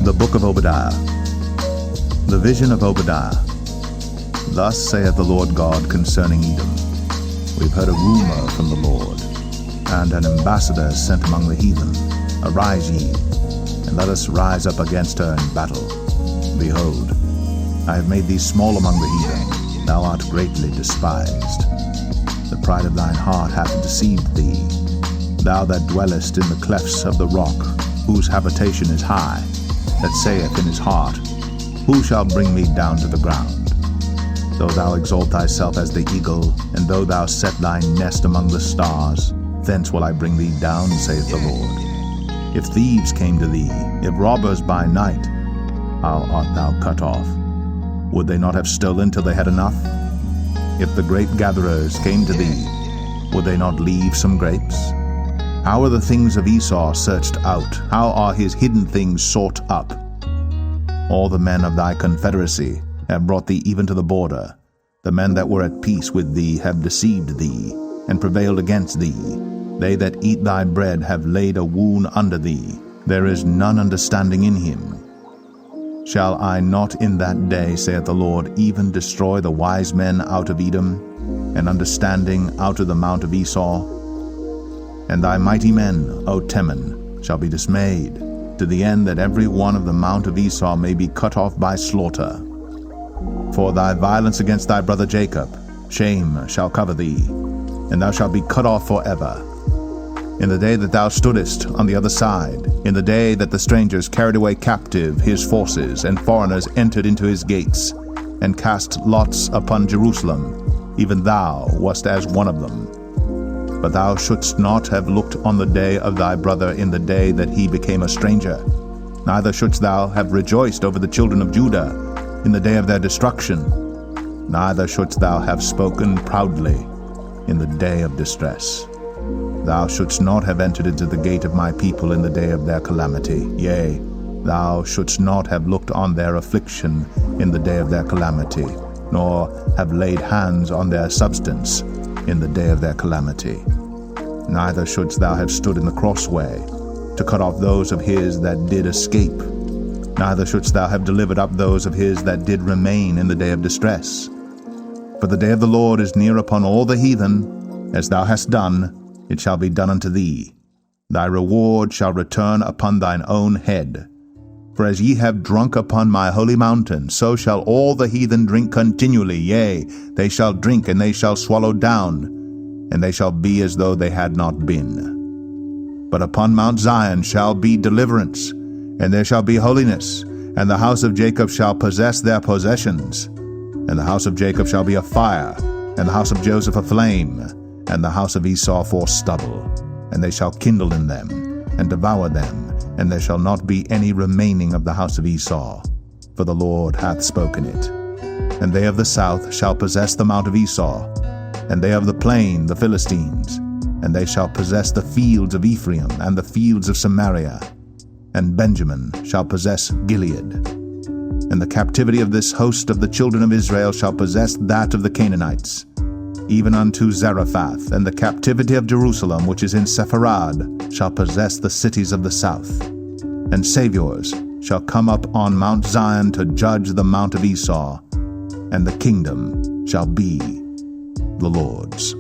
The book of Obadiah. The vision of Obadiah. Thus saith the Lord God concerning Edom. We've heard a rumor from the Lord, and an ambassador is sent among the heathen. Arise ye, and let us rise up against her in battle. Behold, I have made thee small among the heathen, thou art greatly despised. The pride of thine heart hath deceived thee, thou that dwellest in the clefts of the rock, whose habitation is high, that saith in his heart, Who shall bring me down to the ground? Though thou exalt thyself as the eagle, and though thou set thy nest among the stars, thence will I bring thee down, saith the Lord. If thieves came to thee, if robbers by night, how art thou cut off? Would they not have stolen till they had enough? If the grape gatherers came to thee, would they not leave some grapes? How are the things of Esau searched out? How are his hidden things sought up? All the men of thy confederacy have brought thee even to the border. The men that were at peace with thee have deceived thee, and prevailed against thee. They that eat thy bread have laid a wound under thee. There is none understanding in him. Shall I not in that day, saith the Lord, even destroy the wise men out of Edom, and understanding out of the mount of Esau? And thy mighty men, O Teman, shall be dismayed, to the end that every one of the mount of Esau may be cut off by slaughter. For thy violence against thy brother Jacob, shame shall cover thee, and thou shalt be cut off forever. In the day that thou stoodest on the other side, in the day that the strangers carried away captive his forces, and foreigners entered into his gates, and cast lots upon Jerusalem, even thou wast as one of them. But thou shouldst not have looked on the day of thy brother in the day that he became a stranger, neither shouldst thou have rejoiced over the children of Judah in the day of their destruction, neither shouldst thou have spoken proudly in the day of distress. Thou shouldst not have entered into the gate of my people in the day of their calamity. Yea, thou shouldst not have looked on their affliction in the day of their calamity, nor have laid hands on their substance in the day of their calamity. Neither shouldst thou have stood in the crossway to cut off those of his that did escape. Neither shouldst thou have delivered up those of his that did remain in the day of distress. For the day of the Lord is near upon all the heathen. As thou hast done, it shall be done unto thee. Thy reward shall return upon thine own head. For as ye have drunk upon my holy mountain, so shall all the heathen drink continually. Yea, they shall drink, and they shall swallow down, and they shall be as though they had not been. But upon Mount Zion shall be deliverance, and there shall be holiness, and the house of Jacob shall possess their possessions. And the house of Jacob shall be a fire, and the house of Joseph a flame, and the house of Esau for stubble. And they shall kindle in them, and devour them, and there shall not be any remaining of the house of Esau, for the Lord hath spoken it. And they of the south shall possess the mount of Esau, and they of the plain the Philistines, and they shall possess the fields of Ephraim, and the fields of Samaria, and Benjamin shall possess Gilead. And the captivity of this host of the children of Israel shall possess that of the Canaanites, even unto Zarephath, and the captivity of Jerusalem, which is in Sepharad, shall possess the cities of the south. And saviors shall come up on Mount Zion to judge the mount of Esau, and the kingdom shall be the Lord's.